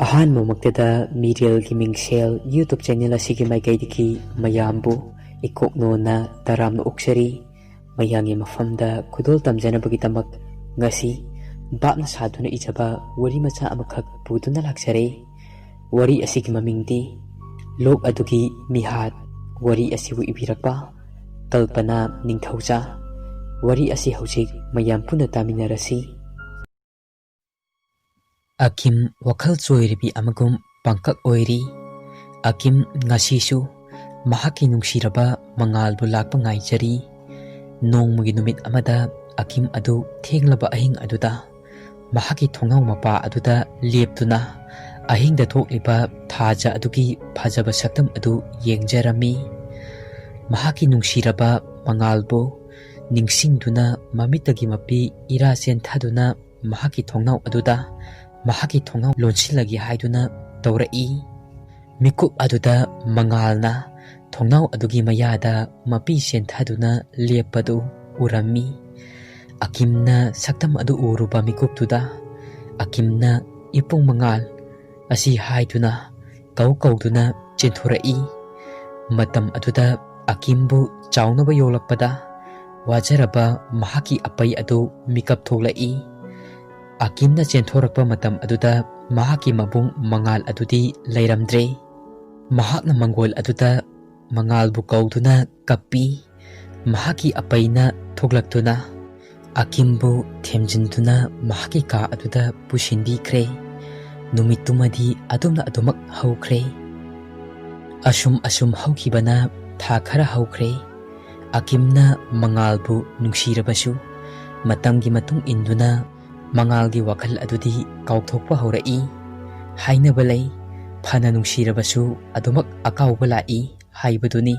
ꯑꯍꯥꯟꯕꯃꯛꯇꯗ ꯃꯤꯔꯦꯜꯒꯤ ꯃꯤꯡꯁꯦꯜ YouTube channel ꯑꯁꯤꯒꯤ ꯃꯥꯏꯀꯩꯗꯒꯤ ꯃꯌꯥꯝꯕꯨ ꯏꯀꯣꯛꯅꯣꯅ ꯇꯔꯥꯝꯅ ꯑꯣꯛꯆꯔꯤ꯫ ꯃꯌꯥꯝꯒꯤ ꯃꯐꯝꯗ ꯈꯨꯗꯣꯜ ꯇꯝꯖꯅꯕꯒꯤꯗꯃꯛ ꯉꯁꯤ ꯕꯥꯞꯅ ꯁꯥꯗꯨꯅ ꯏꯖꯕ ꯋꯥꯔꯤ ꯃꯆꯥ ꯑꯃꯈꯛ ꯄꯨꯗꯨꯅ ꯂꯥꯛꯆꯔꯦ꯫ ꯋꯥꯔꯤ ꯑꯁꯤꯒꯤ ꯃꯃꯤꯡꯗꯤ ꯂꯣꯛ ꯑꯗꯨꯒꯤ ꯃꯤꯍꯥꯠ꯫ ꯋꯥꯔꯤ ꯑꯁꯤꯕꯨ ꯏꯕꯤꯔꯛꯄ ꯀꯜꯄꯅꯥ ꯅꯤꯡꯊꯧꯖꯥ꯫ ꯋꯥꯔꯤ ꯑꯁꯤ ꯍꯧꯖꯤꯛ ꯃꯌꯥꯝ ꯄꯨꯟꯅ ꯇꯥꯃꯤꯟꯅꯔꯁꯤ꯫ ꯑꯀꯤꯝ ꯋꯥꯈꯜ ꯆꯣꯏꯔꯕꯤ ꯑꯃꯒꯨꯝ ꯄꯥꯡꯀꯛ ꯑꯣꯏꯔꯤ꯫ ꯑꯀꯤꯝ ꯉꯁꯤꯁꯨ ꯃꯍꯥꯛꯀꯤ ꯅꯨꯡꯁꯤꯔꯕ ꯃꯉꯥꯜꯕꯨ ꯂꯥꯛꯄ ꯉꯥꯏꯖꯔꯤ꯫ ꯅꯣꯡꯃꯒꯤ ꯅꯨꯃꯤꯠ ꯑꯃꯗ ꯑꯀꯤꯝ ꯑꯗꯨ ꯊꯦꯡꯂꯕ ꯑꯍꯤꯡ ꯑꯗꯨꯗ ꯃꯍꯥꯛꯀꯤ ꯊꯣꯡꯅꯥꯎ ꯃꯄꯥ ꯑꯗꯨꯗ ꯂꯦꯞꯇꯨꯅ ꯑꯍꯤꯡꯗ ꯊꯣꯛꯂꯤꯕ ꯊꯥꯖ ꯑꯗꯨꯒꯤ ꯐꯖꯕ ꯁꯛꯇꯝ ꯑꯗꯨ ꯌꯦꯡꯖꯔꯝꯃꯤ꯫ ꯃꯍꯥꯛꯀꯤ ꯅꯨꯡꯁꯤꯔꯕ ꯃꯉꯥꯜꯕꯨ ꯅꯤꯡꯁꯤꯡꯗꯨꯅ ꯃꯃꯤꯠꯇꯒꯤ ꯃꯄꯤ ꯏꯔꯥ ꯆꯦꯟꯊꯗꯨꯅ ꯃꯍꯥꯛꯀꯤ ꯊꯣꯡꯅꯥꯎ ꯑꯗꯨꯗ ꯃꯍꯥꯛꯀꯤ ꯊꯣꯡꯅꯥꯎ ꯂꯣꯟꯁꯤꯜꯂꯒꯦ ꯍꯥꯏꯗꯨꯅ ꯇꯧꯔꯛꯏ꯫ ꯃꯤꯀꯨꯞ ꯑꯗꯨꯗ ꯃꯉꯥꯜꯅ ꯊꯣꯡꯅꯥꯎ ꯑꯗꯨꯒꯤ ꯃꯌꯥꯗ ꯃꯄꯤ ꯆꯦꯟꯊꯗꯨꯅ ꯂꯦꯞꯄꯗꯨ ꯎꯔꯝꯃꯤ꯫ ꯑꯀꯤꯝꯅ ꯁꯛꯇꯝ ꯑꯗꯨ ꯎꯔꯨꯕ ꯃꯤꯀꯨꯞꯇꯨꯗ ꯑꯀꯤꯝꯅ ꯏꯄꯨꯡ ꯃꯉꯥꯜ ꯑꯁꯤ ꯍꯥꯏꯗꯨꯅ ꯀꯧꯗꯨꯅ ꯆꯦꯟꯊꯣꯔꯛꯏ꯫ ꯃꯇꯝ ꯑꯗꯨꯗ ꯑꯀꯤꯝꯕꯨ ꯆꯥꯎꯅꯕ ꯌꯣꯛꯂꯛꯄꯗ ꯋꯥꯖꯔꯕ ꯃꯍꯥꯛꯀꯤ ꯑꯄꯩ ꯑꯗꯨ ꯃꯤꯀꯞ ꯊꯣꯛꯂꯛꯏ꯫ ꯑꯀꯤꯝꯅ ꯆꯦꯟꯊꯣꯔꯛꯄ ꯃꯇꯝ ꯑꯗꯨꯗ ꯃꯍꯥꯛꯀꯤ ꯃꯕꯨꯡ ꯃꯉꯥꯜ ꯑꯗꯨꯗꯤ ꯂꯩꯔꯝꯗ꯭ꯔꯦ꯫ ꯃꯍꯥꯛꯅ ꯃꯪꯒꯣꯜ ꯑꯗꯨꯗ ꯃꯉꯥꯜꯕꯨ ꯀꯧꯗꯨꯅ ꯀꯞꯄꯤ꯫ ꯃꯍꯥꯛꯀꯤ ꯑꯄꯩꯅ ꯊꯣꯛꯂꯛꯇꯨꯅ ꯑꯀꯤꯝꯕꯨ ꯊꯦꯝꯖꯤꯟꯗꯨꯅ ꯃꯍꯥꯛꯀꯤ ꯀꯥ ꯑꯗꯨꯗ ꯄꯨꯁꯤꯟꯕꯤꯈ꯭ꯔꯦ꯫ ꯅꯨꯃꯤꯠꯇꯨꯃꯗꯤ ꯑꯗꯨꯝꯅ ꯑꯗꯨꯃꯛ ꯍꯧꯈ꯭ꯔꯦ꯫ ꯑꯁꯨꯝ ꯍꯧꯈꯤꯕꯅ ꯊꯥ ꯈꯔ ꯍꯧꯈ꯭ꯔꯦ꯫ ꯑꯀꯤꯝꯅ ꯃꯉꯥꯜꯕꯨ ꯅꯨꯡꯁꯤꯔꯕꯁꯨ ꯃꯇꯝꯒꯤ ꯃꯇꯨꯡ ꯏꯟꯗꯨꯅ ꯃꯉꯥꯜꯒꯤ ꯋꯥꯈꯜ ꯑꯗꯨꯗꯤ ꯀꯥꯎꯊꯣꯛꯄ ꯍꯧꯔꯛꯏ꯫ ꯍꯥꯏꯅꯕ ꯂꯩ, ꯐꯅ ꯅꯨꯡꯁꯤꯔꯕꯁꯨ ꯑꯗꯨꯃꯛ ꯑꯀꯥꯎꯕ ꯂꯥꯛꯏ ꯍꯥꯏꯕꯗꯨꯅꯤ꯫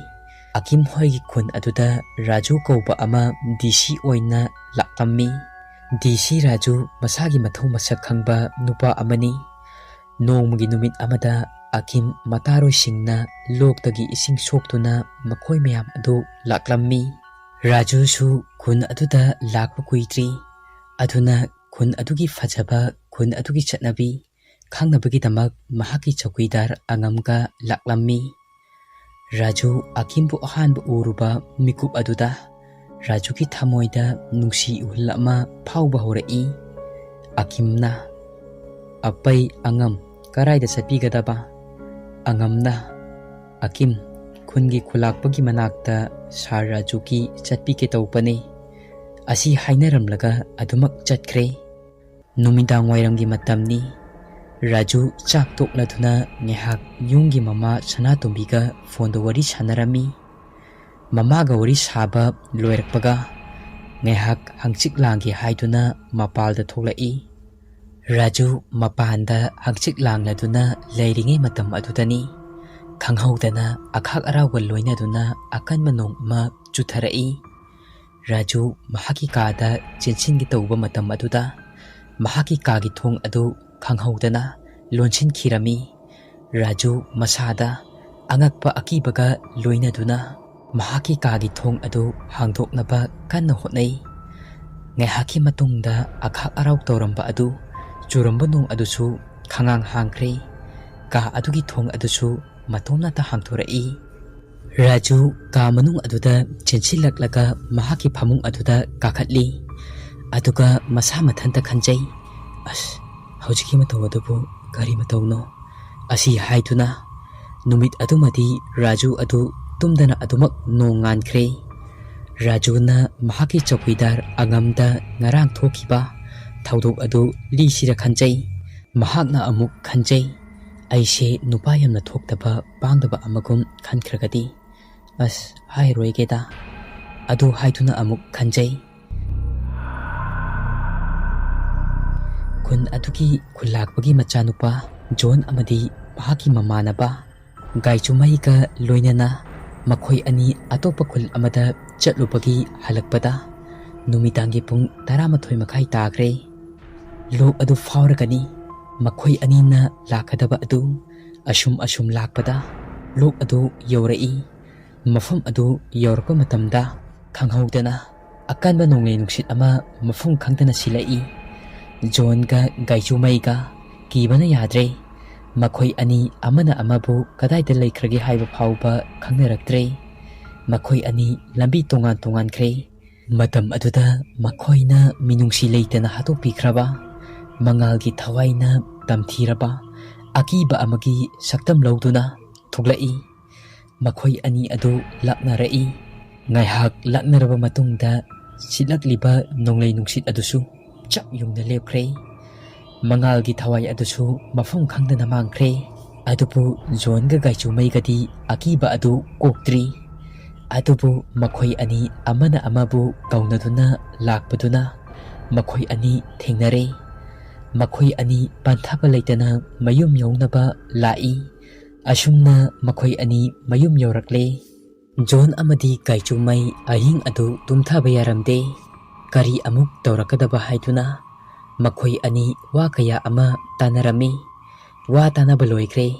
ꯑꯀꯤꯝ ꯍꯣꯏꯒꯤ ꯈꯨꯟ ꯑꯗꯨꯗ ꯔꯥꯖꯨ ꯀꯧꯕ ꯑꯃ ꯗꯤ.ꯁꯤ ꯑꯣꯏꯅ ꯂꯥꯛꯂꯝꯃꯤ꯫ ꯗꯤ.ꯁꯤ ꯔꯥꯖꯨ ꯃꯁꯥꯒꯤ ꯃꯊꯧ ꯃꯁꯛ ꯈꯪꯕ ꯅꯨꯄꯥ ꯑꯃꯅꯤ꯫ ꯅꯣꯡꯃꯒꯤ ꯅꯨꯃꯤꯠ ꯑꯃꯗ ꯑꯀꯤꯝ ꯃꯇꯥꯔꯣꯏꯁꯤꯡꯅ ꯂꯣꯛꯇꯒꯤ ꯏꯁꯤꯡ ꯁꯣꯛꯇꯨꯅ ꯃꯈꯣꯏ ꯃꯌꯥꯝ ꯑꯗꯨ ꯂꯥꯛꯂꯝꯃꯤ꯫ ꯔꯥꯖꯨꯁꯨ ꯈꯨꯟ ꯑꯗꯨꯗ ꯂꯥꯛꯄ ꯀꯨꯏꯗ꯭ꯔꯤ꯫ ꯑꯗꯨꯅ ꯈꯨꯟ ꯑꯗꯨꯒꯤ ꯐꯖꯕ, ꯈꯨꯟ ꯑꯗꯨꯒꯤ ꯆꯠꯅꯕꯤ ꯈꯪꯅꯕꯒꯤꯗꯃꯛ ꯃꯍꯥꯛꯀꯤ ꯆꯧꯀꯤꯗꯥꯔ ꯑꯉꯝꯒ ꯂꯥꯛꯂꯝꯃꯤ꯫ ꯔꯥꯖꯨ ꯑꯀꯤꯝꯕꯨ ꯑꯍꯥꯟꯕ ꯎꯔꯨꯕ ꯃꯤꯀꯨꯞ ꯑꯗꯨꯗ ꯔꯥꯖꯨꯒꯤ ꯊꯃꯣꯏꯗ ꯅꯨꯡꯁꯤ ꯏꯍꯨꯜ ꯑꯃ ꯐꯥꯎꯕ ꯍꯧꯔꯛꯏ꯫ ꯑꯀꯤꯝꯅ "ꯑꯄꯩ, ꯑꯉꯝ ꯀꯔꯥꯏꯗ ꯆꯠꯄꯤꯒꯗꯕ?" ꯑꯉꯝꯅ "ꯑꯀꯤꯝ, ꯈꯨꯟꯒꯤ ꯈꯨꯜꯂꯥꯛꯄꯒꯤ ꯃꯅꯥꯛꯇ ꯁꯥꯔ ꯔꯥꯖꯨꯒꯤ ꯆꯠꯄꯤꯒꯦ ꯇꯧꯕꯅꯦ." ꯑꯁꯤ ꯍꯥꯏꯅꯔꯝꯂꯒ ꯑꯗꯨꯃꯛ ꯆꯠꯈ꯭ꯔꯦ꯫ ꯅꯨꯃꯤꯗꯥꯡ ꯋꯥꯏꯔꯝꯒꯤ ꯃꯇꯝꯅꯤ꯫ ꯔꯥꯖꯨ ꯆꯥꯛ ꯇꯣꯛꯂꯗꯨꯅ ꯉꯥꯏꯍꯥꯛ ꯌꯨꯝꯒꯤ ꯃꯃꯥ ꯁꯅꯥꯇꯣꯝꯕꯤꯒ ꯐꯣꯟꯗ ꯋꯥꯔꯤ ꯁꯥꯟꯅꯔꯝꯃꯤ꯫ ꯃꯃꯥꯒ ꯋꯥꯔꯤ ꯁꯥꯕ ꯂꯣꯏꯔꯛꯄꯒ ꯉꯥꯏꯍꯥꯛ ꯍꯪꯆꯤꯠ ꯂꯥꯡꯒꯦ ꯍꯥꯏꯗꯨꯅ ꯃꯄꯥꯜꯗ ꯊꯣꯛꯂꯛꯏ꯫ ꯔꯥꯖꯨ ꯃꯄꯥꯟꯗ ꯍꯪꯆꯤꯠ ꯂꯥꯡꯂꯗꯨꯅ ꯂꯩꯔꯤꯉꯩ ꯃꯇꯝ ꯑꯗꯨꯗꯅꯤ ꯈꯪꯍꯧꯗꯅ ꯑꯈꯥꯛ ꯑꯔꯥꯎꯒ ꯂꯣꯏꯅꯗꯨꯅ ꯑꯀꯟꯕ ꯅꯣꯡ ꯑꯃ ꯆꯨꯊꯔꯛꯏ꯫ ꯔꯥꯖꯨ ꯃꯍꯥꯛꯀꯤ ꯀꯥꯗ ꯆꯦꯟꯁꯤꯟꯒꯦ ꯇꯧꯕ ꯃꯇꯝ ꯑꯗꯨꯗ ꯃꯍꯥꯛꯀꯤ ꯀꯥꯒꯤ ꯊꯣꯡ ꯑꯗꯨ ꯈꯪꯍꯧꯗꯅ ꯂꯣꯟꯁꯤꯟꯈꯤꯔꯝꯃꯤ꯫ ꯔꯥꯖꯨ ꯃꯁꯥꯗ ꯑꯉꯛꯄ ꯑꯀꯤꯕꯒ ꯂꯣꯏꯅꯗꯨꯅ ꯃꯍꯥꯛꯀꯤ ꯀꯥꯒꯤ ꯊꯣꯡ ꯑꯗꯨ ꯍꯥꯡꯗꯣꯛꯅꯕ ꯀꯟꯅ ꯍꯣꯠꯅꯩ꯫ ꯉꯥꯏꯍꯥꯛꯀꯤ ꯃꯇꯨꯡꯗ ꯑꯈꯥꯛ ꯑꯔꯥꯎ ꯇꯧꯔꯝꯕ ꯑꯗꯨ ꯆꯨꯔꯝꯕ ꯅꯣꯡ ꯑꯗꯨꯁꯨ ꯈꯪꯍꯥꯡ ꯍꯥꯡꯈ꯭ꯔꯦ꯫ ꯀꯥ ꯑꯗꯨꯒꯤ ꯊꯣꯡ ꯑꯗꯨꯁꯨ ꯃꯇꯣꯝꯅꯇ ꯍꯥꯡꯗꯣꯔꯛꯏ꯫ ꯔꯥꯖꯨ ꯀꯥ ꯃꯅꯨꯡ ꯑꯗꯨꯗ ꯆꯦꯟꯁꯤꯜꯂꯛꯂꯒ ꯃꯍꯥꯛꯀꯤ ꯐꯃꯨꯡ ꯑꯗꯨꯗ ꯀꯥꯈꯠꯂꯤ꯫ ꯑꯗꯨꯒ ꯃꯁꯥ ꯃꯊꯟꯇ ꯈꯟꯖꯩ, "ꯑꯁ, ꯍꯧꯖꯤꯛꯀꯤ ꯃꯇꯧ ꯑꯗꯨꯕꯨ ꯀꯔꯤ ꯃꯇꯧꯅꯣ?" ꯑꯁꯤ ꯍꯥꯏꯗꯨꯅ ꯅꯨꯃꯤꯠ ꯑꯗꯨꯃꯗꯤ ꯔꯥꯖꯨ ꯑꯗꯨ ꯇꯨꯝꯗꯅ ꯑꯗꯨꯃꯛ ꯅꯣꯡꯉꯥꯟꯈ꯭ꯔꯦ꯫ ꯔꯥꯖꯨꯅ ꯃꯍꯥꯛꯀꯤ ꯆꯧꯀꯤꯗꯥꯔ ꯑꯉꯝꯗ ꯉꯔꯥꯡ ꯊꯣꯛꯈꯤꯕ ꯊꯧꯗꯣꯛ ꯑꯗꯨ ꯂꯤꯁꯤꯔ ꯈꯟꯖꯩ꯫ ꯃꯍꯥꯛꯅ ꯑꯃꯨꯛ ꯈꯟꯖꯩ, "ꯑꯩꯁꯦ ꯅꯨꯄꯥ ꯌꯥꯝꯅ ꯊꯣꯛꯇꯕ ꯄꯥꯡꯗꯕ ꯑꯃꯒꯨꯝ ꯈꯟꯈ꯭ꯔꯒꯗꯤ ꯑꯁ ꯍꯥꯏꯔꯣꯏꯒꯦꯗ." ꯑꯗꯨ ꯍꯥꯏꯗꯨꯅ ꯑꯃꯨꯛ ꯈꯟꯖꯩ꯫ ꯈꯨꯟ ꯑꯗꯨꯒꯤ ꯈꯨꯜꯂꯥꯛꯄꯒꯤ ꯃꯆꯥꯅꯨꯄꯥ ꯖꯣꯟ ꯑꯃꯗꯤ ꯃꯍꯥꯛꯀꯤ ꯃꯃꯥꯟꯅꯕ ꯒꯥꯏꯆꯨꯃꯩꯒ ꯂꯣꯏꯅꯅ ꯃꯈꯣꯏ ꯑꯅꯤ ꯑꯇꯣꯞꯄ ꯈꯨꯜ ꯑꯃꯗ ꯆꯠꯂꯨꯕꯒꯤ ꯍꯜꯂꯛꯄꯗ ꯅꯨꯃꯤꯗꯥꯡꯒꯤ ꯄꯨꯡ 11:30 ꯇꯥꯈ꯭ꯔꯦ꯫ ꯂꯣꯛ ꯑꯗꯨ ꯐꯥꯎꯔꯒꯅꯤ ꯃꯈꯣꯏ ꯑꯅꯤꯅ ꯂꯥꯛꯀꯗꯕ ꯑꯗꯨ꯫ ꯑꯁꯨꯝ ꯂꯥꯛꯄꯗ ꯂꯣꯛ ꯑꯗꯨ ꯌꯧꯔꯛꯏ꯫ ꯃꯐꯝ ꯑꯗꯨ ꯌꯧꯔꯛꯄ ꯃꯇꯝꯗ ꯈꯪꯍꯧꯗꯅ ꯑꯀꯟꯕ ꯅꯣꯡꯂꯩ ꯅꯨꯡꯁꯤꯠ ꯑꯃ ꯃꯐꯝ ꯈꯪꯗꯅ ꯁꯤꯜꯂꯛꯏ꯫ ꯖꯣꯟꯒ ꯒꯥꯏꯆꯨꯃꯩꯒ ꯀꯤꯕꯅ ꯌꯥꯗ꯭ꯔꯦ꯫ Makhoi ani amana amabu kadaida laikhrage haiba phauba khangnaraktre. Makhoi ani lambi tongan tongan khre. Matam aduda makhoina minungsi leitana hatokpikhraba. Mangalgi thawaina tamthiraba. Akiba amagi saktam lauduna thuglai. Makhoi ani adu laknarai. Ngaihak laknaraba matungda sitlakliba nonglei nungsit adusu chap yungna lepkhre. Mangalgi thawai adusu mafam khangdana mangkhre. Adubu zonga gaichu maigadi akiba adu koktri. Adubu makhoi ani amana amabu kaunaduna lakpaduna makhoi ani thengnare. Makhoi ani panthaba leitana mayum yaunaba lai. Asumna makhoi ani mayum yaurakle. John amadi gaichu mai ahing adu tumthaba yaramde. Kari amuk taurakadaba haiduna makhoi ani wa kaya ama tanarami. Wa tanaba loikre.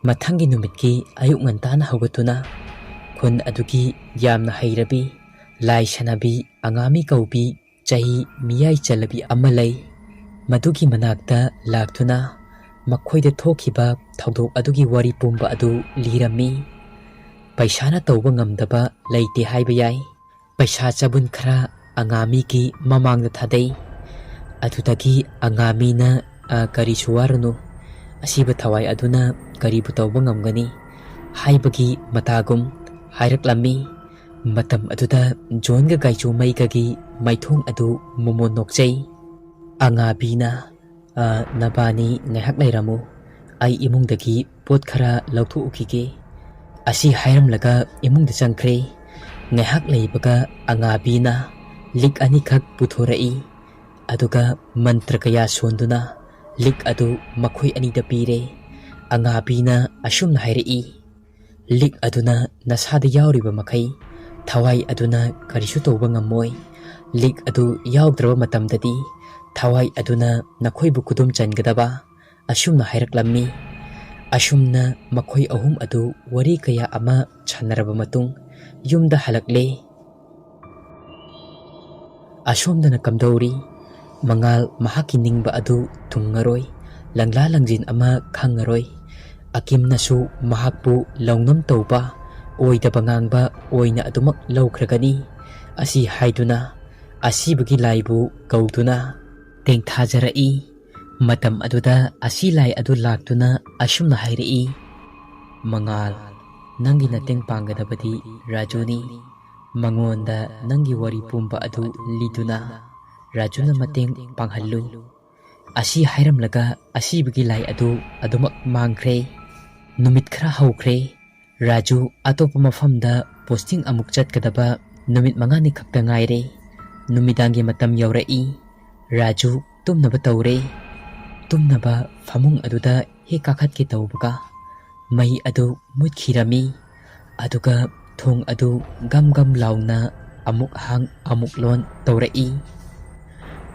Mathangi numitki ayuk ngantana haugatuna khun adugi yamna hairabi lai shanabi angami kaubi chahi miyai chalabi amalai. Madugi manakta laktuna makhoida thokiba thaudok adugi wari pumba adu lirami. Paisana tauba ngamdaba leite haiba yai. Paisa chabun khara angami ki mamangda thadai. Adudagi angami na kari suwarano. Asiba thawai aduna karibu tauba ngamgani haibagi matagum hairaklammi. Matam aduda John ga gaichu maigagi maithong adu momon nokchai. Angabina nabani ngaihak leiramu ai imungdagi pot khara lauthuukige. Asi hairamlaga imungda changkhre. Ngaihak leibaga angabina lik ani khak puthorai. Aduga mantra kaya sonduna lik adu makhoi anida pire. Angabina asumna hairai. Lik aduna nasada yauriba makai thawai aduna karisu tauba ngammoi. Lik adu yaugdraba matamdadi thawai aduna nakhoibu kudum changadaba asumna hairaklammi. Asumna makhoi ahum adu wari kaya ama chanaraba matung yumda halakle. Asumdana kamdauri mangal mahaki ningba adu tungaroi. Langla langjin ama khangaroi. Akim nasu mahakpu launam tauba oidaba ngangba oina adumak laukragani. Asi haiduna asibagi laibu kauduna tengthajarai. Matam aduda asi lai adu laktuna asumna hairai. Mangal nangi nateng panggadabadi Rajuni. Mangonda nangi wari pumba adu liduna Rajuna mateng panghallu. Asi hairamlaga asibagi lai adu adumak mangkhre. Numit khara haukre. Raju atopa mafamda posting amuk chatkadaba numit mangani khakta ngaire. Numidangi matam yaurai. Raju tumnaba taure. Tumnaba famung aduda he kakhatki taubaga mai adu mutkirami. Aduga thong adu gam gam launa amuk hang amuk lon taurai.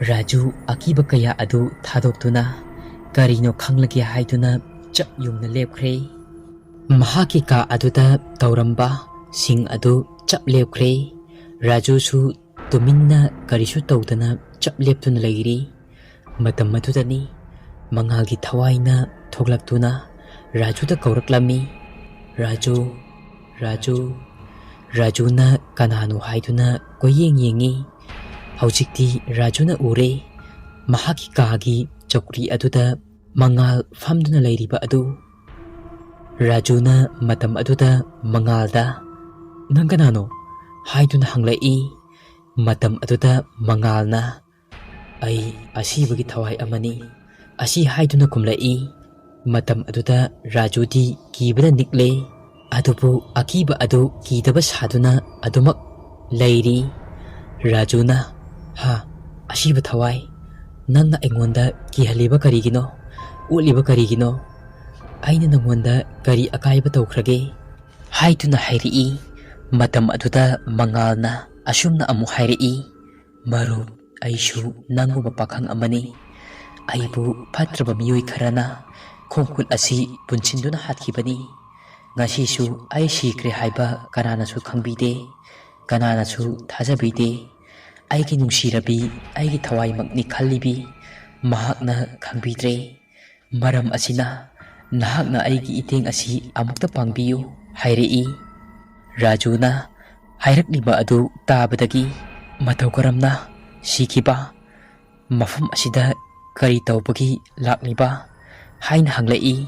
Raju akiba kaya adu thadoktuna karino khanglagi haiduna chap yungna lepkhre. Mahaki ka aduda tauramba sing adu chap lepkhre. Raju su tuminna karisu taudana chap leptuna leiri. Matam adudani mangalgi thawaina thoklaktuna Rajuda kauraklammi. Raju Raju Rajuna kanano haiduna koyeng yengi. Haujikti Rajuna ure. Mahaki kagi chokri aduda mangal famduna leiriba adu. Rajuna matam aduda mangalda nang kanano haiduna hanglai. Matam aduda mangalna ai asibagi thawai amani asi haiduna kumlai. Matam aduda Rajudi kibada nikle. Adubu akiba adu kidaba saduna adumak leiri. Rajuna ha asiba thawai nangna engonda kihaliba karigino uliba karigino aina nangonda kari akaiba tawkrage haiduna hairi. Matam aduda mangalna asumna amu hairi. Maru aishu nangu mapakhang amani. Aibu patraba miyoi kharana khongkut asi punchinduna hatkibani. Ngasisu ai sikre haiba kananasu khangbide kananasu thajabide. Aigi nungsirabi aigi thawai makni khallibi mahakna khangbidre. Maram asina Nahakna aigi iteng asi amukta pangbiyu hairei. Rajuna hairaklima adu tabadagi matau karamna sikiba mafam asida kari taubagi lakliba haina hanglai.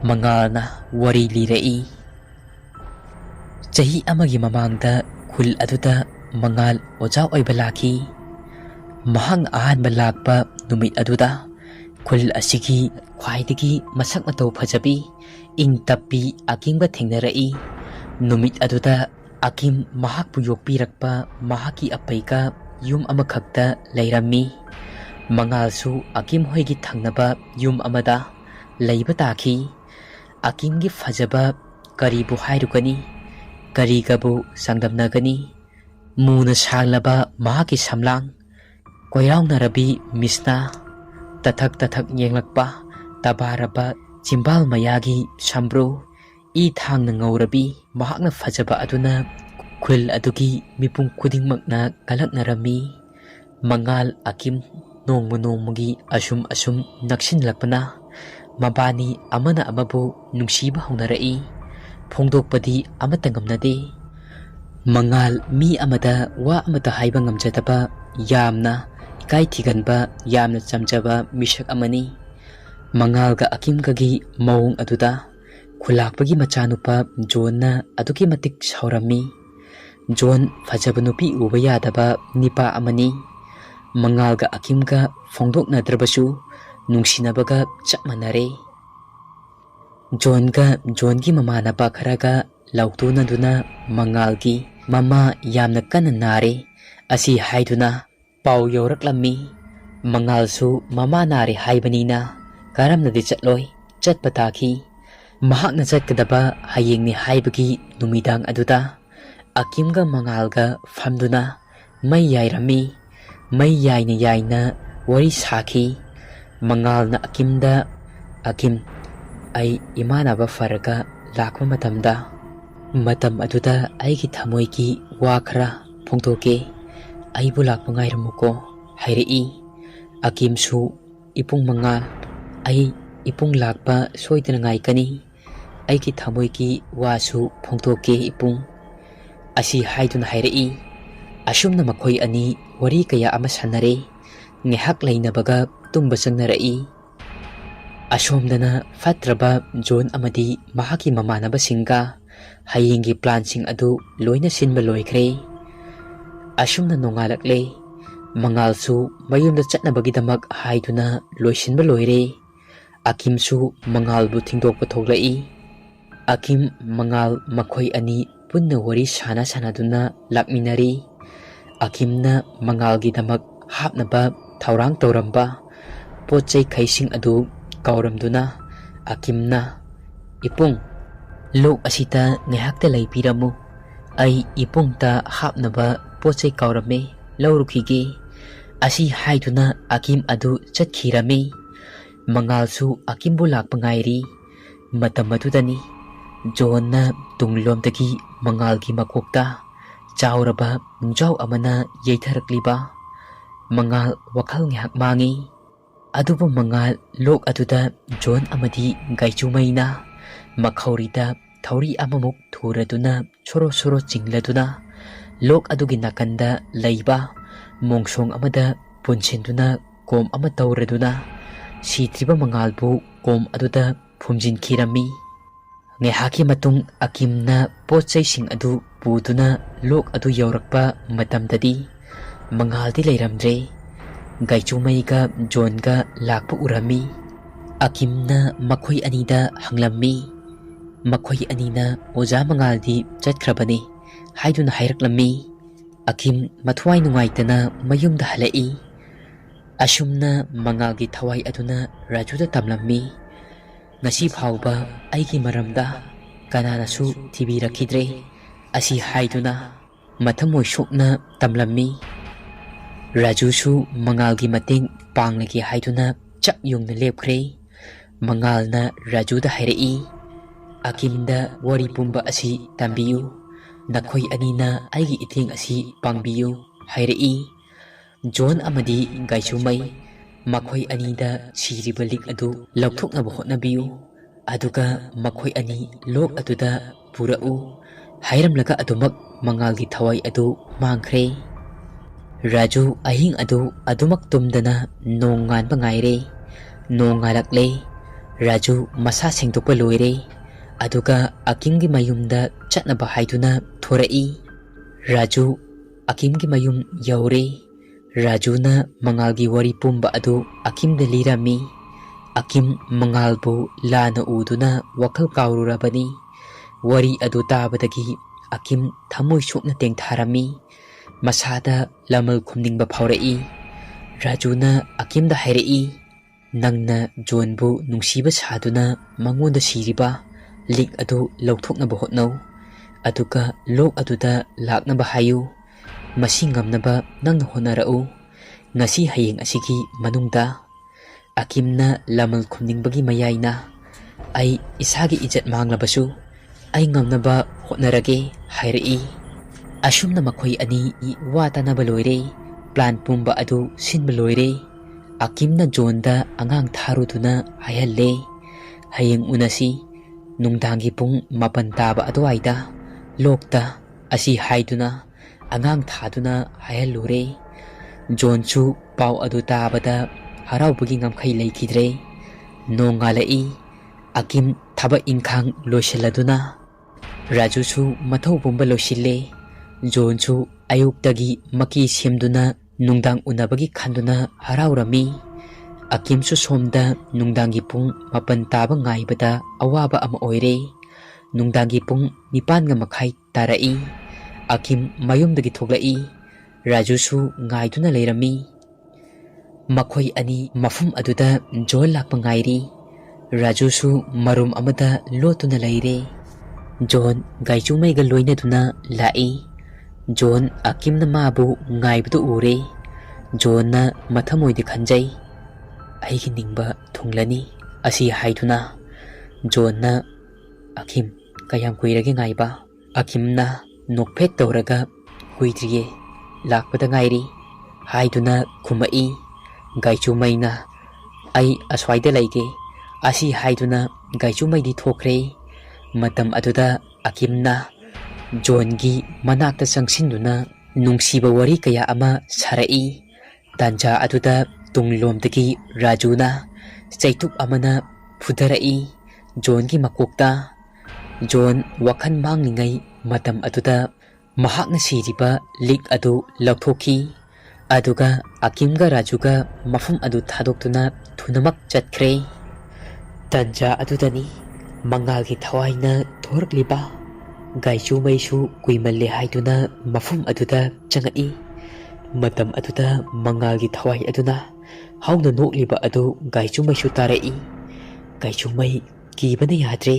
Mangalna wari lirei. Chahi amagi mamangda khul aduda mangal ojau oiba laki. Mahang ahanba lakpa numit aduda khul asigi khwaidagi masak matau phajabi ing tapi akimba thengnarai. Numit aduda akim mahakpu yokpirakpa mahaki apaika yum amakhakta leirami. Mangalsu akim hoigi thangnaba yum amada leiba taki. Akimgi fajaba karibu hairukani karigabu sangdamnagani. Muna sanglaba mahaki samlang koirawnarabi misna tathak yenglakpa tabaraba chimbal mayagi sambro I thangna ngaurabi mahakna fajaba aduna khul adugi mipung khudingmakna kalaknarami. Mangal akim nongmugi asum naksinlakpana mabani amana amabu nungsiba haunarai. Phongdokpadi amata ngamnade. Mangal mi amada wa amata haiba ngamjadaba yamna ikai thiganba yamna chamjaba misak amani. Mangalga akimgagi maung aduda khulakpagi machanupa John aduki matik saurami. John fajaba nupi uba yadaba nipa amani. Mangalga akimga phongdoknadrabasu nungsinabaga chap manare. Johngi mamanaba kharaga lautunaduna Mangalgi mama yamna kana nare asi haiduna pau yoraklammi. Mangalsu mama nare haibanina karamnadi chatloi chatpa taki. Mahakna chatkadaba hayengni haibagi numidang aduda akimga Mangalga famduna mai yairami. Mai yaina wari saki. Mangalna akimda akim ai imanaba faraga lakpa matam aduda aigi thamoigi wa khara phongtoke aibu lakpa ngairamuko hairei. Akimsu ipung Mangal ai ipung lakpa soidana ngaikani aigi thamoigi wasu phongtoke ipung asi haiduna hairei. Asumna makhoi ani wari kaya ama sanare ngehak leinabaga tumba changnarai. Asomdana fatraba John amadi mahaki mamanaba singa hayenggi plansing adu loina sinba loikre. Asumna nongalakle. Mangalsu mayumda chatnabagidamak haiduna loisinba loire. Akimsu Mangalbu thingdokpa thoglai. Akim Mangal makhoi ani punna wari sanaduna lakminari. Akimna Mangalgidamak hapnaba thaurang tauramba pochai khaising adu kauramduna akimna ipung lok asita ngehakta laipiramu ai ipungta hapnaba pochai kaurame laurukhige asi haiduna akim adu chatkirami. Mangalsu akimbu lakpa ngairi. Matam adudani John tunglomdagi Mangalgi makokta chauraba nunjau amana yeitharakliba. Mangal wakal ngehak mangi. Adubu Mangal lok aduda John amadi gaichumaina makhaurida thauri amamuk thuraduna soro chingladuna lok adugi nakanda leiba mongsong amada punsinduna kom ama tauraduna sitriba Mangalbu kom aduda phumjin khirami. Ngehaki matung akimna pochai sing adu puduna lok adu yaurakpa matamdadi Mangaldi leiramdre. Gaichumaiga Johnga lakpa urami. Akimna makhoi anida hanglammi. Makhoi anina oja Mangaldi chatkrabani haiduna hairaklammi. Akim mathuai nungaitana mayumda halai. Asumna Mangalgi thawai aduna Rajuda tamlammi. Ngasi phauba aigi maramda kananasu thibirakidre asi haiduna mathamoi sokna tamlammi. Rajusu Mangalgi mating panglagi haiduna chap yungna lepkre. Mangalna Rajuda hairei. Akimda wari pumba asi tambiyu. Nakhoi anina aigi iting asi pangbiyu hairei. John amadi Gaichumai makhoi anida siriba lik adu lauthoknaba hotnabiyu ꯑꯗꯨꯒ ꯃꯈꯣꯏ ꯑꯅꯤ ꯂꯣꯛ ꯑꯗꯨꯗ ꯄꯨꯔꯛꯎ ꯍꯥꯏꯔꯝꯂꯒ ꯑꯗꯨꯃꯛ ꯃꯉꯥꯜꯒꯤ ꯊꯋꯥꯏ ꯑꯗꯨ ꯃꯥꯡꯈ꯭ꯔꯦ꯫ ꯔꯥꯖꯨ ꯑꯍꯤꯡ ꯑꯗꯨ ꯑꯗꯨꯃꯛ ꯇꯨꯝꯗꯅ ꯅꯣꯡ ꯉꯥꯟꯕ ꯉꯥꯏꯔꯦ꯫ ꯅꯣꯡ ꯉꯥꯜꯂꯛꯂꯦ꯫ ꯔꯥꯖꯨ ꯃꯁꯥ ꯁꯦꯡꯗꯣꯛꯄ ꯂꯣꯏꯔꯦ꯫ ꯑꯗꯨꯒ ꯑꯀꯤꯝꯒꯤ ꯃꯌꯨꯝꯗ ꯆꯠꯅꯕ ꯍꯥꯏꯗꯨꯅ ꯊꯣꯔꯛꯏ꯫ ꯔꯥꯖꯨ ꯑꯀꯤꯝꯒꯤ ꯃꯌꯨꯝ ꯌꯧꯔꯦ꯫ ꯔꯥꯖꯨꯅ ꯃꯉꯥꯜꯒꯤ ꯋꯥꯔꯤ ꯄꯨꯝꯕ ꯑꯗꯨ ꯑꯀꯤꯝꯗ ꯂꯤꯔꯝꯃꯤ꯫ ꯑꯀꯤꯝ ꯃꯉꯥꯜꯕꯨ ꯂꯥꯟꯅ ꯎꯗꯨꯅ ꯋꯥꯈꯜ ꯀꯥꯎꯔꯨꯔꯕꯅꯤ꯫ ꯋꯥꯔꯤ ꯑꯗꯨ ꯇꯥꯕꯗꯒꯤ ꯑꯀꯤꯝ ꯊꯃꯣꯏ ꯁꯣꯛꯅ ꯇꯦꯡꯊꯥꯔꯝꯃꯤ꯫ ꯃꯁꯥꯗ ꯂꯃꯟ ꯈꯨꯝꯅꯤꯡꯕ ꯐꯥꯎꯔꯛꯏ꯫ ꯔꯥꯖꯨꯅ ꯑꯀꯤꯝꯗ ꯍꯥꯏꯔꯛꯏ, ꯅꯪꯅ ꯖꯣꯟꯕꯨ ꯅꯨꯡꯁꯤꯕ ꯁꯥꯗꯨꯅ ꯃꯉꯣꯟꯗ ꯁꯤꯔꯤꯕ ꯂꯤꯛ ꯑꯗꯨ ꯂꯧꯊꯣꯛꯅꯕ ꯍꯣꯠꯅꯧ꯫ ꯑꯗꯨꯒ ꯂꯣꯛ ꯑꯗꯨꯗ ꯂꯥꯛꯅꯕ ꯍꯥꯏꯌꯨ꯫ ꯃꯁꯤ ꯉꯝꯅꯕ ꯅꯪꯅ ꯍꯣꯠꯅꯔꯛꯎ꯫ ꯉꯁꯤ ꯍꯌꯦꯡ ꯑꯁꯤꯒꯤ ꯃꯅꯨꯡꯗ꯫ ꯑꯀꯤꯝꯅ ꯂꯃꯟ ꯈꯨꯝꯅꯤꯡꯕꯒꯤ ꯃꯌꯥꯏꯅ, ꯑꯩ ꯏꯁꯥꯒꯤ ꯏꯖꯠ ꯃꯥꯡꯂꯕꯁꯨ ꯑꯩ ꯉꯝꯅꯕ ꯍꯣꯠꯅꯔꯒꯦ ꯍꯥꯏꯔꯛꯏ꯫ ꯑꯁꯨꯝꯅ ꯃꯈꯣꯏ ꯑꯅꯤ ꯋꯥ ꯇꯥꯅꯕ ꯂꯣꯏꯔꯦ꯫ ꯄ꯭ꯂꯥꯟ ꯄꯨꯝꯕ ꯑꯗꯨ ꯁꯤꯟꯕ ꯂꯣꯏꯔꯦ꯫ ꯑꯀꯤꯝꯅ ꯖꯣꯟꯗ ꯑꯉꯥꯡ ꯊꯥꯔꯨꯗꯨꯅ ꯍꯥꯏꯍꯜꯂꯦ, ꯍꯌꯦꯡ ꯎꯅꯁꯤ ꯅꯨꯡꯗꯥꯡꯒꯤ ꯄꯨꯡ 9 ꯇꯥꯕ ꯑꯗꯨꯋꯥꯏꯗ ꯂꯣꯛꯇ ꯑꯁꯤ ꯍꯥꯏꯗꯨꯅ ꯑꯉꯥꯡ ꯊꯥꯗꯨꯅ ꯍꯥꯏꯍꯜꯂꯨꯔꯦ꯫ ꯖꯣꯟꯁꯨ ꯄꯥꯎ ꯑꯗꯨ ꯇꯥꯕꯗ ꯍꯔꯥꯎꯕꯒꯤ ꯉꯝꯈꯩ ꯂꯩꯈꯤꯗ꯭ꯔꯦ꯫ ꯅꯣꯡ ꯉꯥꯜꯂꯛꯏ꯫ ꯑꯀꯤꯝ ꯊꯕꯛ ꯏꯪꯈꯥꯡ ꯂꯣꯏꯁꯤꯜꯂꯗꯨꯅ ꯔꯥꯖꯨꯁꯨ ꯃꯊꯧ ꯄꯨꯝꯕ ꯂꯣꯏꯁꯤꯜꯂꯦ꯫ ꯖꯣꯟꯁꯨ ꯑꯌꯨꯛꯇꯒꯤ ꯃꯀꯤ ꯁꯦꯝꯗꯨꯅ ꯅꯨꯡꯗꯥꯡ ꯎꯅꯕꯒꯤ ꯈꯟꯗꯨꯅ ꯍꯔꯥꯎꯔꯝꯃꯤ꯫ ꯑꯀꯤꯝꯁꯨ ꯁꯣꯝꯗ ꯅꯨꯡꯗꯥꯡꯒꯤ ꯄꯨꯡ 9 ꯇꯥꯕ ꯉꯥꯏꯕꯗ ꯑꯋꯥꯕ ꯑꯃ ꯑꯣꯏꯔꯦ꯫ ꯅꯨꯡꯗꯥꯡꯒꯤ ꯄꯨꯡ 9:30 ꯇꯥꯔꯛꯏ꯫ ꯑꯀꯤꯝ ꯃꯌꯨꯝꯗꯒꯤ ꯊꯣꯛꯂꯛꯏ꯫ ꯔꯥꯖꯨꯁꯨ ꯉꯥꯏꯗꯨꯅ ꯂꯩꯔꯝꯃꯤ꯫ ꯃꯈꯣꯏ ꯑꯅꯤ ꯃꯐꯝ ꯑꯗꯨꯗ ꯖꯣꯟ ꯂꯥꯛꯄ ꯉꯥꯏꯔꯤ꯫ ꯔꯥꯖꯨꯁꯨ ꯃꯔꯨꯝ ꯑꯃꯗ ꯂꯣꯠꯇꯨꯅ ꯂꯩꯔꯦ꯫ ꯖꯣꯟ ꯒꯥꯏꯆꯨꯃꯩꯒ ꯂꯣꯏꯅꯗꯨꯅ ꯂꯥꯛꯏ꯫ ꯖꯣꯟ ꯑꯀꯤꯝꯅ ꯃꯥꯕꯨ ꯉꯥꯏꯕꯗꯨ ꯎꯔꯦ꯫ ꯖꯣꯟꯅ ꯃꯊꯃꯣꯏꯗ ꯈꯟꯖꯩ, ꯑꯩꯒꯤ ꯅꯤꯡꯕ ꯊꯨꯡꯂꯅꯤ ꯑꯁꯤ ꯍꯥꯏꯗꯨꯅ꯫ ꯖꯣꯟꯅ, ꯑꯀꯤꯝ ꯀꯌꯥꯝ ꯀꯨꯏꯔꯒꯦ ꯉꯥꯏꯕ? ꯑꯀꯤꯝꯅ ꯅꯣꯛꯐꯦꯠ ꯇꯧꯔꯒ, ꯀꯨꯏꯗ꯭ꯔꯤꯌꯦ, ꯂꯥꯛꯄꯗ ꯉꯥꯏꯔꯤ ꯍꯥꯏꯗꯨꯅ ꯈꯨꯝꯃꯛꯏ꯫ ꯒꯥꯏꯆꯨꯃꯩꯅ, ꯑꯩ ꯑꯁ꯭ꯋꯥꯏꯗ ꯂꯩꯒꯦ ꯑꯁꯤ ꯍꯥꯏꯗꯨꯅ ꯒꯥꯏꯆꯨꯃꯩꯗꯤ ꯊꯣꯛꯈ꯭ꯔꯦ꯫ ꯃꯇꯝ ꯑꯗꯨꯗ ꯑꯀꯤꯝꯅ ꯖꯣꯟꯒꯤ ꯃꯅꯥꯛꯇ ꯆꯪꯁꯤꯟꯗꯨꯅ ꯅꯨꯡꯁꯤꯕ ꯋꯥꯔꯤ ꯀꯌꯥ ꯑꯃ ꯁꯥꯔꯛꯏ꯫ ꯇꯥꯟꯖꯥ ꯑꯗꯨꯗ ꯇꯨꯡꯂꯣꯝꯗꯒꯤ ꯔꯥꯖꯨꯅ ꯆꯩꯇꯨꯞ ꯑꯃꯅ ꯐꯨꯙꯔꯛꯏ ꯖꯣꯟꯒꯤ ꯃꯀꯣꯛꯇ꯫ ꯖꯣꯟ ꯋꯥꯈꯜ ꯃꯥꯡꯂꯤꯉꯩ ꯃꯇꯝ ꯑꯗꯨꯗ ꯃꯍꯥꯛꯅ ꯁꯤꯔꯤꯕ ꯂꯤꯛ ꯑꯗꯨ ꯂꯧꯊꯣꯛꯈꯤ꯫ ꯑꯗꯨꯒ ꯑꯀꯤꯝꯒ ꯔꯥꯖꯨꯒ ꯃꯐꯝ ꯑꯗꯨ ꯊꯥꯗꯣꯛꯇꯨꯅ ꯊꯨꯅꯃꯛ ꯆꯠꯈ꯭ꯔꯦ꯫ ꯇꯥꯟꯖꯥ ꯑꯗꯨꯗꯅꯤ ꯃꯉꯥꯜꯒꯤ ꯊꯋꯥꯏꯅ ꯊꯣꯔꯛꯂꯤꯕ꯫ ꯒꯥꯏꯆꯨꯃꯩꯁꯨ ꯀꯨꯏꯃꯜꯂꯦ ꯍꯥꯏꯗꯨꯅ ꯃꯐꯝ ꯑꯗꯨꯗ ꯆꯪꯉꯛꯏ꯫ ꯃꯇꯝ ꯑꯗꯨꯗ ꯃꯉꯥꯜꯒꯤ ꯊꯋꯥꯏ ꯑꯗꯨꯅ ꯍꯧꯅ ꯅꯣꯛꯂꯤꯕ ꯑꯗꯨ ꯒꯥꯏꯆꯨꯃꯩꯁꯨ ꯇꯥꯔꯛꯏ꯫ ꯒꯥꯏꯆꯨꯃꯩ ꯀꯤꯕꯅ ꯌꯥꯗ꯭ꯔꯦ꯫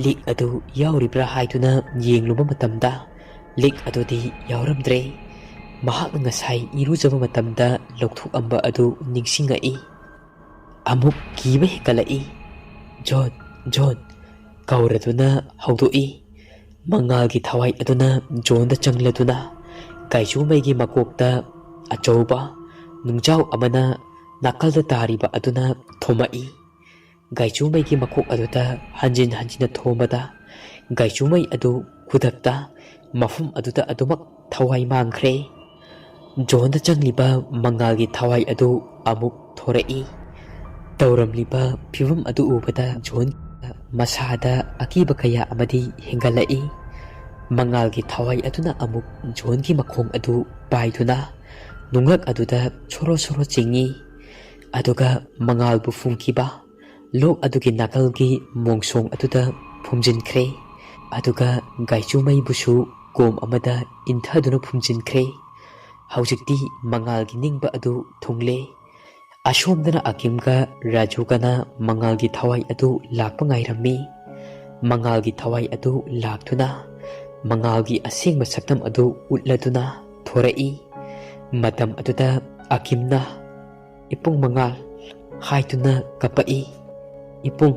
ꯂꯤꯛ ꯑꯗꯨ ꯌꯥꯎꯔꯤꯕ꯭ꯔꯥ ꯍꯥꯏꯗꯨꯅ ꯌꯦꯡꯂꯨꯕ ꯃꯇꯝꯗ ꯂꯤꯛ ꯑꯗꯨꯗꯤ ꯌꯥꯎꯔꯝꯗ꯭ꯔꯦ꯫ ꯃꯍꯥꯛꯅ ꯉꯁꯥꯏ ꯏꯔꯨꯖꯕ ꯃꯇꯝꯗ ꯂꯧꯊꯣꯛꯑꯝꯕ ꯑꯗꯨ ꯅꯤꯡꯁꯤꯡꯉꯛꯏ꯫ ꯑꯃꯨꯛ ꯀꯤꯕ ꯍꯦꯟꯒꯠꯂꯛꯏ꯫ ꯖꯣꯟ, ꯖꯣꯟ ꯀꯧꯔꯗꯨꯅ ꯍꯧꯗꯣꯛꯏ꯫ ꯃꯉꯥꯜꯒꯤ ꯊꯋꯥꯏ ꯑꯗꯨꯅ ꯖꯣꯟꯗ ꯆꯪꯂꯗꯨꯅ ꯒꯥꯏꯆꯨꯃꯩꯒꯤ ꯃꯀꯣꯛꯇ ꯑꯆꯧꯕ ꯅꯨꯡꯖꯥꯎ ꯑꯃꯅ ꯅꯥꯀꯜꯗ ꯇꯥꯔꯤꯕ ꯑꯗꯨꯅ ꯊꯣꯝꯃꯛꯏ꯫ ꯒꯥꯏꯆꯨꯃꯩꯒꯤ ꯃꯀꯣꯛ ꯑꯗꯨꯗ ꯍꯟꯖꯤꯟ ꯍꯟꯖꯤꯟꯅ ꯊꯣꯝꯕꯗ ꯒꯥꯏꯆꯨꯃꯩ ꯑꯗꯨ ꯈꯨꯗꯛꯇ ꯃꯐꯝ ꯑꯗꯨꯗ ꯑꯗꯨꯃꯛ ꯊꯋꯥꯏ ꯃꯥꯡꯈ꯭ꯔꯦ꯫ ꯖꯣꯟꯗ ꯆꯪꯂꯤꯕ ꯃꯉꯥꯜꯒꯤ ꯊꯋꯥꯏ ꯑꯗꯨ ꯑꯃꯨꯛ ꯊꯣꯔꯛꯏ꯫ ꯇꯧꯔꯝꯂꯤꯕ ꯐꯤꯚꯝ ꯑꯗꯨ ꯎꯕꯗ ꯖꯣꯟ ꯃꯁꯥꯗ ꯑꯀꯤꯕ ꯀꯌꯥ ꯑꯃꯗꯤ ꯍꯦꯟꯒꯠꯂꯛꯏ꯫ ꯃꯉꯥꯜꯒꯤ ꯊꯋꯥꯏ ꯑꯗꯨꯅ ꯑꯃꯨꯛ ꯖꯣꯟꯒꯤ ꯃꯈꯣꯡ ꯑꯗꯨ ꯄꯥꯏꯗꯨꯅ ꯅꯨꯡꯉꯛ ꯑꯗꯨꯗ ꯁꯣꯔꯣ ꯁꯣꯔꯣ ꯆꯤꯡꯏ꯫ ꯑꯗꯨꯒ ꯃꯉꯥꯜꯕꯨ ꯐꯨꯝꯈꯤꯕ ꯂꯣꯛ ꯑꯗꯨꯒꯤ ꯅꯥꯀꯜꯒꯤ ꯃꯣꯡꯁꯣꯡ ꯑꯗꯨꯗ ꯐꯨꯝꯖꯤꯟꯈ꯭ꯔꯦ꯫ ꯑꯗꯨꯒ ꯒꯥꯏꯆꯨꯃꯩꯕꯨꯁꯨ ꯀꯣꯝ ꯑꯃꯗ ꯏꯟꯊꯗꯨꯅ ꯐꯨꯝꯖꯤꯟꯈ꯭ꯔꯦ꯫ ꯍꯧꯖꯤꯛꯇꯤ ꯃꯉꯥꯜꯒꯤ ꯅꯤꯡꯕ ꯑꯗꯨ ꯊꯨꯡꯂꯦ꯫ ꯑꯁꯣꯝꯗꯅ ꯑꯀꯤꯝꯒ ꯔꯥꯖꯨꯒꯅ ꯃꯉꯥꯜꯒꯤ ꯊꯋꯥꯏ ꯑꯗꯨ ꯂꯥꯛꯄ ꯉꯥꯏꯔꯝꯃꯤ꯫ ꯃꯉꯥꯜꯒꯤ ꯊꯋꯥꯏ ꯑꯗꯨ ꯂꯥꯛꯇꯨꯅ ꯃꯉꯥꯜꯒꯤ ꯑꯁꯦꯡꯕ ꯁꯛꯇꯝ ꯑꯗꯨ ꯎꯠꯂꯗꯨꯅ ꯊꯣꯔꯛꯏ꯫ ꯃꯇꯝ ꯑꯗꯨꯗ ꯑꯀꯤꯝꯅ, ꯏꯄꯨꯡ ꯃꯉꯥꯜ ꯍꯥꯏꯗꯨꯅ ꯀꯞꯄꯛꯏ꯫ ꯏꯄꯨꯡ,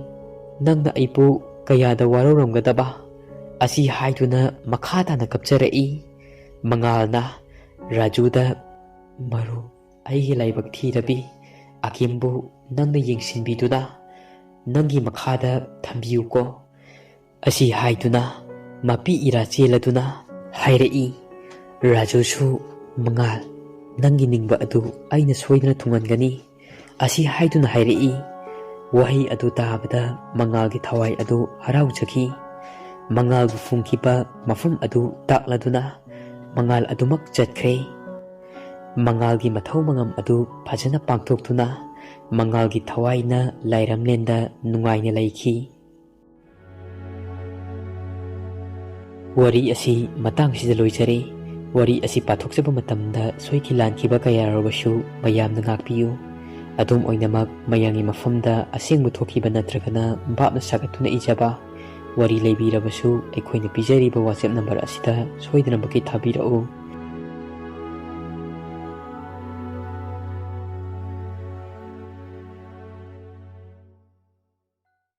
ꯅꯪꯅ ꯑꯩꯕꯨ ꯀꯌꯥꯗ ꯋꯥꯔꯧꯔꯝꯒꯗꯕ ꯑꯁꯤ ꯍꯥꯏꯗꯨꯅ ꯃꯈꯥ ꯇꯥꯅ ꯀꯞꯆꯔꯛꯏ꯫ ꯃꯉꯥꯜꯅ ꯔꯥꯖꯨꯗ, ꯃꯔꯨ ꯑꯩꯒꯤ ꯂꯥꯏꯕꯛ ꯊꯤꯔꯕꯤ ꯑꯀꯤꯝꯕꯨ ꯅꯪꯅ ꯌꯦꯡꯁꯤꯟꯕꯤꯗꯨꯅ ꯅꯪꯒꯤ ꯃꯈꯥꯗ ꯊꯝꯕꯤꯌꯨꯀꯣ ꯑꯁꯤ ꯍꯥꯏꯗꯨꯅ ꯃꯄꯤ ꯏꯔꯥ ꯆꯦꯜꯂꯗꯨꯅ ꯍꯥꯏꯔꯛꯏ꯫ ꯔꯥꯖꯨꯁꯨ ꯃꯉꯥꯜ ꯅꯪꯒꯤ ꯅꯤꯡꯕ ꯑꯗꯨ ꯑꯩꯅ ꯁꯣꯏꯗꯅ ꯊꯨꯡꯍꯟꯒꯅꯤ ꯑꯁꯤ ꯍꯥꯏꯗꯨꯅ ꯍꯥꯏꯔꯛꯏ꯫ ꯋꯥꯍꯩ ꯑꯗꯨ ꯇꯥꯕꯗ ꯃꯉꯥꯜꯒꯤ ꯊꯋꯥꯏ ꯑꯗꯨ ꯍꯔꯥꯎꯖꯈꯤ꯫ ꯃꯉꯥꯜꯕꯨ ꯐꯨꯝꯈꯤꯕ ꯃꯐꯝ ꯑꯗꯨ ꯇꯥꯛꯂꯗꯨꯅ ꯃꯉꯥꯜ ꯑꯗꯨꯃꯛ ꯆꯠꯈ꯭ꯔꯦ꯫ ꯃꯉꯥꯜꯒꯤ ꯃꯊꯧ ꯃꯉꯝ ꯑꯗꯨ ꯐꯖꯅ ꯄꯥꯡꯊꯣꯛꯇꯨꯅ ꯃꯉꯥꯜꯒꯤ ꯊꯋꯥꯏꯅ ꯂꯥꯏꯔꯝꯂꯦꯟꯗ ꯅꯨꯡꯉꯥꯏꯅ ꯂꯩꯈꯤ꯫ ꯋꯥꯔꯤ ꯑꯁꯤ ꯃꯇꯥꯡꯁꯤꯗ ꯂꯣꯏꯖꯔꯦ꯫ ꯋꯥꯔꯤ ꯑꯁꯤ ꯄꯥꯊꯣꯛꯆꯕ ꯃꯇꯝꯗ ꯁꯣꯏꯈꯤ ꯂꯥꯟꯈꯤꯕ ꯀꯌꯥ ꯌꯥꯎꯔꯕꯁꯨ ꯃꯌꯥꯝꯅ ꯉꯥꯛꯄꯤꯌꯨ꯫ ꯑꯗꯨꯝ ꯑꯣꯏꯅꯃꯛ ꯃꯌꯥꯝꯒꯤ ꯃꯐꯝꯗ ꯑꯁꯦꯡꯕ ꯊꯣꯛꯈꯤꯕ ꯅꯠꯇ꯭ꯔꯒꯅ ꯚꯥꯞꯅ ꯁꯥꯒꯠꯇꯨꯅ ꯏꯖꯕ ꯋꯥꯔꯤ ꯂꯩꯕꯤꯔꯕꯁꯨ ꯑꯩꯈꯣꯏꯅ ꯄꯤꯖꯔꯤꯕ ꯋꯥꯆꯦꯞ ꯅꯝꯕꯔ ꯑꯁꯤꯗ ꯁꯣꯏꯗꯅꯃꯛꯀꯤ ꯊꯥꯕꯤꯔꯛꯎ꯫